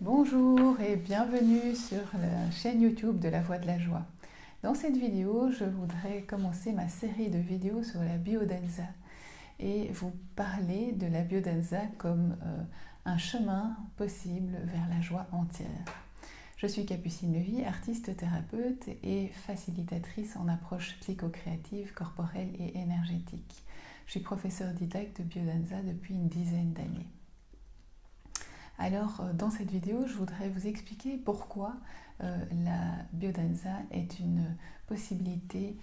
Bonjour et bienvenue sur la chaîne YouTube de la Voix de la Joie. Dans cette vidéo, je voudrais commencer ma série de vidéos sur la biodanza et vous parler de la biodanza comme un chemin possible vers la joie entière. Je suis Capucine Levy, artiste thérapeute et facilitatrice en approche psychocréative, corporelle et énergétique. Je suis professeure didacte de biodanza depuis une dizaine d'années. Alors, dans cette vidéo, je voudrais vous expliquer pourquoi la biodanza est une possibilité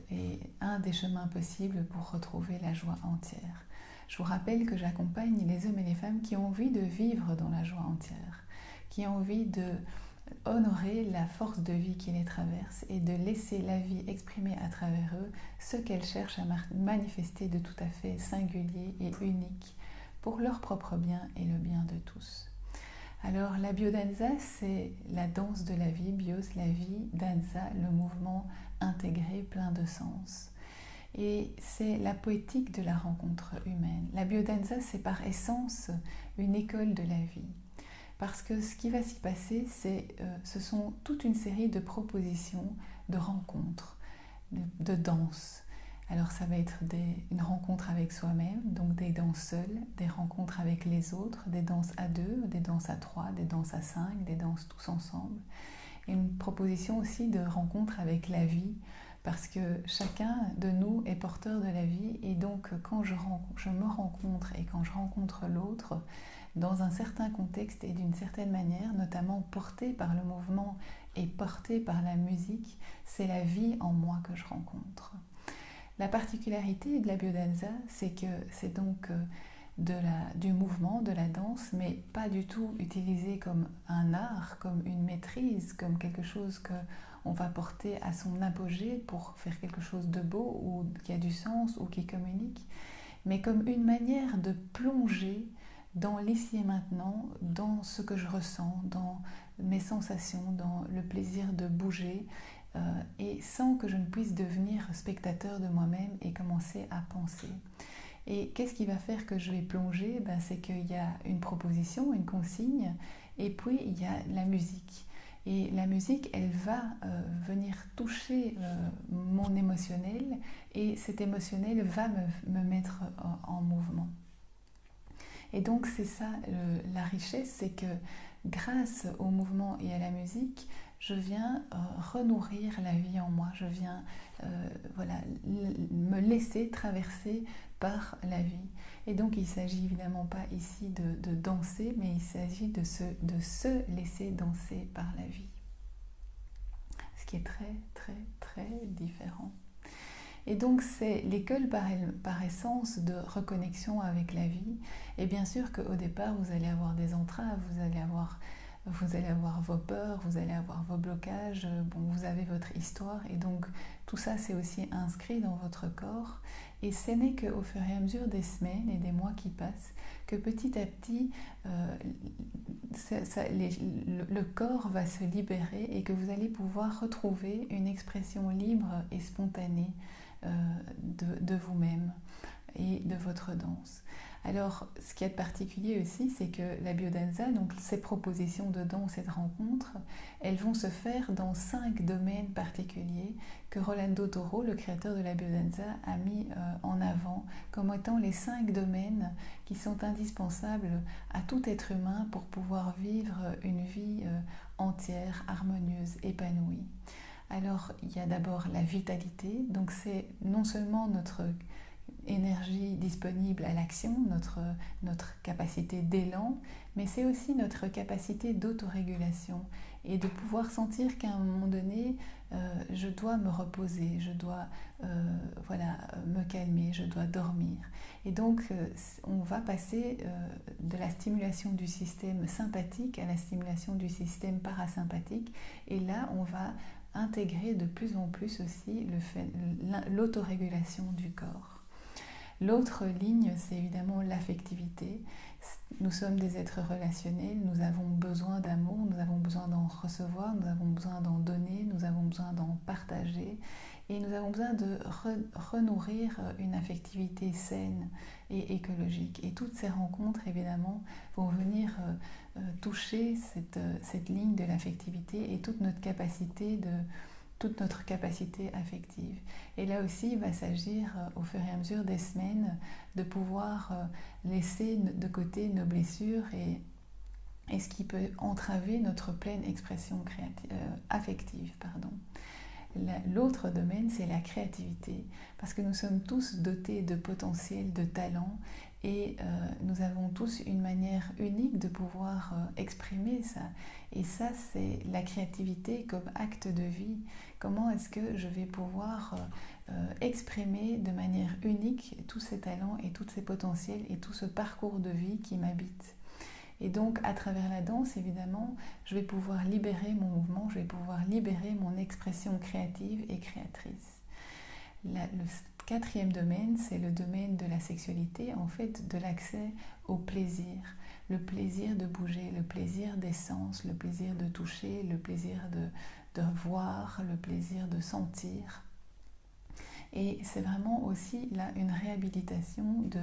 et un des chemins possibles pour retrouver la joie entière. Je vous rappelle que j'accompagne les hommes et les femmes qui ont envie de vivre dans la joie entière, qui ont envie de honorer la force de vie qui les traverse et de laisser la vie exprimer à travers eux ce qu'elle cherche à manifester de tout à fait singulier et unique pour leur propre bien et le bien de tous. Alors la biodanza, c'est la danse de la vie, bios, la vie, danza, le mouvement intégré plein de sens. Et c'est la poétique de la rencontre humaine. La biodanza, c'est par essence une école de la vie. Parce que ce qui va s'y passer, ce sont toute une série de propositions, de rencontres, de danse. Alors ça va être une rencontre avec soi-même, donc des danses seules, des rencontres avec les autres, des danses à deux, des danses à trois, des danses à cinq, des danses tous ensemble. Et une proposition aussi de rencontre avec la vie, parce que chacun de nous est porteur de la vie, et donc quand je me rencontre et quand je rencontre l'autre, dans un certain contexte et d'une certaine manière, notamment porté par le mouvement et porté par la musique, c'est la vie en moi que je rencontre. La particularité de la biodanza, c'est que c'est donc du mouvement, de la danse, mais pas du tout utilisé comme un art, comme une maîtrise, comme quelque chose qu'on va porter à son apogée pour faire quelque chose de beau ou qui a du sens ou qui communique, mais comme une manière de plonger dans l'ici et maintenant, dans ce que je ressens, dans mes sensations, dans le plaisir de bouger, et sans que je ne puisse devenir spectateur de moi-même et commencer à penser. Et qu'est-ce qui va faire que je vais plonger? C'est qu'il y a une proposition, une consigne, et puis il y a la musique. Et la musique, elle va venir toucher mon émotionnel, et cet émotionnel va me mettre en mouvement. Et donc c'est ça la richesse, c'est que grâce au mouvement et à la musique, je viens renourrir la vie en moi, je viens me laisser traverser par la vie. Et donc il ne s'agit évidemment pas ici de danser, mais il s'agit de se laisser danser par la vie. Ce qui est très très très différent. Et donc c'est l'école par essence de reconnexion avec la vie. Et bien sûr qu'au départ, vous allez avoir des entraves, vous allez avoir vos peurs, vous allez avoir vos blocages, vous avez votre histoire. Et donc tout ça, c'est aussi inscrit dans votre corps. Et ce n'est qu'au fur et à mesure des semaines et des mois qui passent que petit à petit, le corps va se libérer et que vous allez pouvoir retrouver une expression libre et spontanée de vous-même et de votre danse. Alors, ce qui est particulier aussi, c'est que la biodanza, donc ces propositions de danse et de rencontre, elles vont se faire dans 5 domaines particuliers que Rolando Toro, le créateur de la biodanza, a mis en avant comme étant les 5 domaines qui sont indispensables à tout être humain pour pouvoir vivre une vie entière, harmonieuse, épanouie. Alors, il y a d'abord la vitalité, donc c'est non seulement notre énergie disponible à l'action, notre capacité d'élan, mais c'est aussi notre capacité d'autorégulation et de pouvoir sentir qu'à un moment donné, je dois me reposer, je dois me calmer, je dois dormir. Et donc, on va passer de la stimulation du système sympathique à la stimulation du système parasympathique, et là, on va intégrer de plus en plus aussi l'autorégulation du corps. L'autre ligne, c'est évidemment l'affectivité. Nous sommes des êtres relationnels, nous avons besoin d'amour, nous avons besoin d'en recevoir, nous avons besoin d'en donner, nous avons besoin d'en partager. Et nous avons besoin de renourrir une affectivité saine et écologique. Et toutes ces rencontres, évidemment, vont venir toucher cette ligne de l'affectivité et toute notre capacité affective. Et là aussi, il va s'agir, au fur et à mesure des semaines, de pouvoir laisser de côté nos blessures et ce qui peut entraver notre pleine expression affective. L'autre domaine, c'est la créativité, parce que nous sommes tous dotés de potentiel, de talent, et nous avons tous une manière unique de pouvoir exprimer ça. Et ça, c'est la créativité comme acte de vie. Comment est-ce que je vais pouvoir exprimer de manière unique tous ces talents et tous ces potentiels et tout ce parcours de vie qui m'habite? Et donc, à travers la danse, évidemment, je vais pouvoir libérer mon mouvement, je vais pouvoir libérer mon expression créative et créatrice. Le quatrième domaine, c'est le domaine de la sexualité, en fait, de l'accès au plaisir. Le plaisir de bouger, le plaisir des sens, le plaisir de toucher, le plaisir de voir, le plaisir de sentir. Et c'est vraiment aussi là une réhabilitation de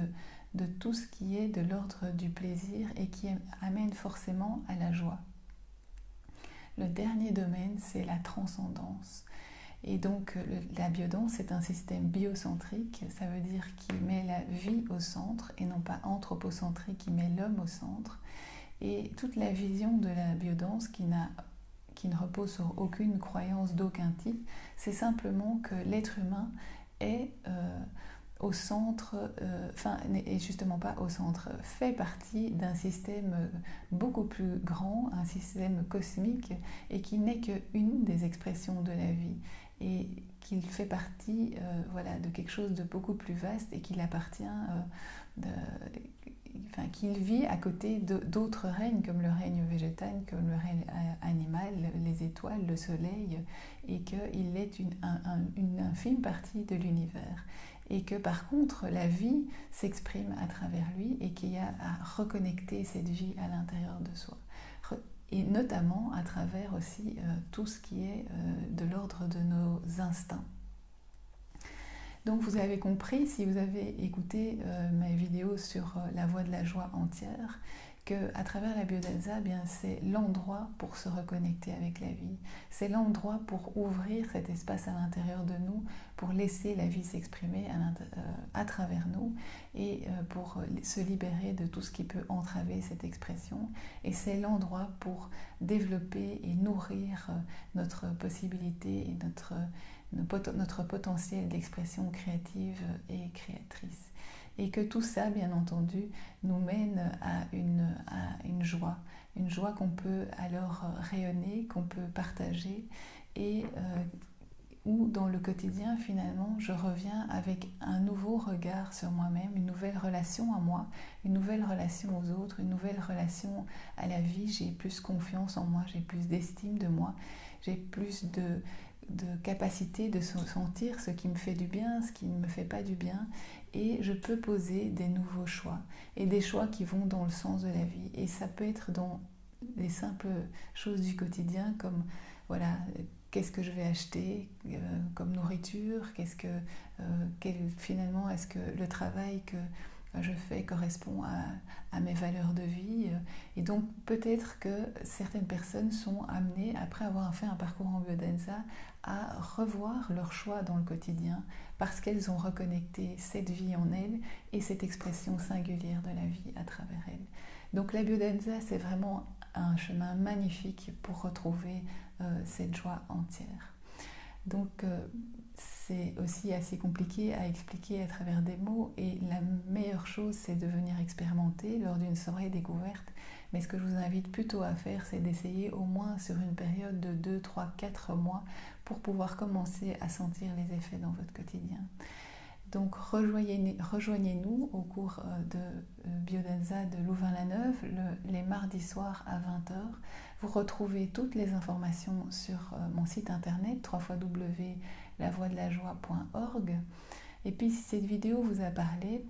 tout ce qui est de l'ordre du plaisir et qui amène forcément à la joie. Le dernier domaine, c'est la transcendance. Et donc la biodanse est un système biocentrique, ça veut dire qu'il met la vie au centre et non pas anthropocentrique, qui met l'homme au centre. Et toute la vision de la biodanse qui ne repose sur aucune croyance d'aucun type, c'est simplement que l'être humain est au centre, et justement pas au centre, fait partie d'un système beaucoup plus grand, un système cosmique, et qui n'est qu'une des expressions de la vie, et qu'il fait partie de quelque chose de beaucoup plus vaste, et qu'il appartient, qu'il vit à côté d'autres règnes, comme le règne végétal, comme le règne animal, les étoiles, le soleil, et qu'il est une infime partie de l'univers. Et que par contre, la vie s'exprime à travers lui et qu'il y a à reconnecter cette vie à l'intérieur de soi. Et notamment à travers aussi tout ce qui est de l'ordre de nos instincts. Donc vous avez compris, si vous avez écouté ma vidéo sur la voie de la joie entière, qu'à travers la biodanza, c'est l'endroit pour se reconnecter avec la vie. C'est l'endroit pour ouvrir cet espace à l'intérieur de nous, pour laisser la vie s'exprimer à travers nous et pour se libérer de tout ce qui peut entraver cette expression. Et c'est l'endroit pour développer et nourrir notre possibilité et notre potentiel d'expression créative et créatrice. Et que tout ça, bien entendu, nous mène à une joie qu'on peut alors rayonner, qu'on peut partager, et où dans le quotidien, finalement, je reviens avec un nouveau regard sur moi-même, une nouvelle relation à moi, une nouvelle relation aux autres, une nouvelle relation à la vie. J'ai plus confiance en moi, j'ai plus d'estime de moi, j'ai plus de capacité de sentir ce qui me fait du bien, ce qui ne me fait pas du bien, et je peux poser des nouveaux choix, et des choix qui vont dans le sens de la vie. Et ça peut être dans les simples choses du quotidien, comme qu'est-ce que je vais acheter comme nourriture, finalement est-ce que le travail que je fais correspond à mes valeurs de vie. Et donc peut-être que certaines personnes sont amenées, après avoir fait un parcours en biodanza, à revoir leurs choix dans le quotidien parce qu'elles ont reconnecté cette vie en elles et cette expression singulière de la vie à travers elles. Donc la biodanza, c'est vraiment un chemin magnifique pour retrouver cette joie entière. Donc c'est aussi assez compliqué à expliquer à travers des mots, et la meilleure chose, c'est de venir expérimenter lors d'une soirée découverte. Mais ce que je vous invite plutôt à faire, c'est d'essayer au moins sur une période de 2, 3, 4 mois pour pouvoir commencer à sentir les effets dans votre quotidien. Donc rejoignez-nous au cours de Biodanza de Louvain-la-Neuve les mardis soirs à 20h. Vous retrouvez toutes les informations sur mon site internet www.lavoiedelajoie.org. Et puis si cette vidéo vous a parlé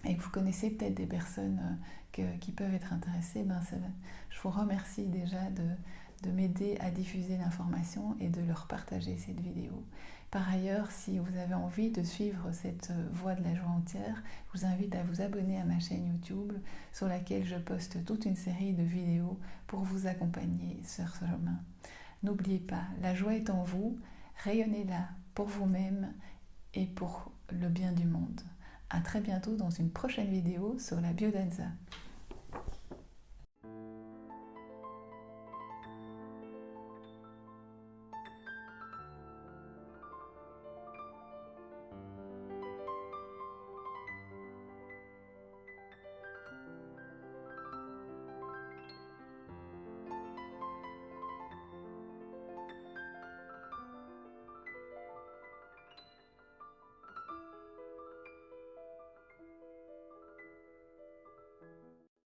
et que vous connaissez peut-être des personnes qui peuvent être intéressées, je vous remercie déjà de m'aider à diffuser l'information et de leur partager cette vidéo. Par ailleurs, si vous avez envie de suivre cette voie de la joie entière, je vous invite à vous abonner à ma chaîne YouTube sur laquelle je poste toute une série de vidéos pour vous accompagner sur ce chemin. N'oubliez pas, la joie est en vous, rayonnez-la pour vous-même et pour le bien du monde. À très bientôt dans une prochaine vidéo sur la biodanza.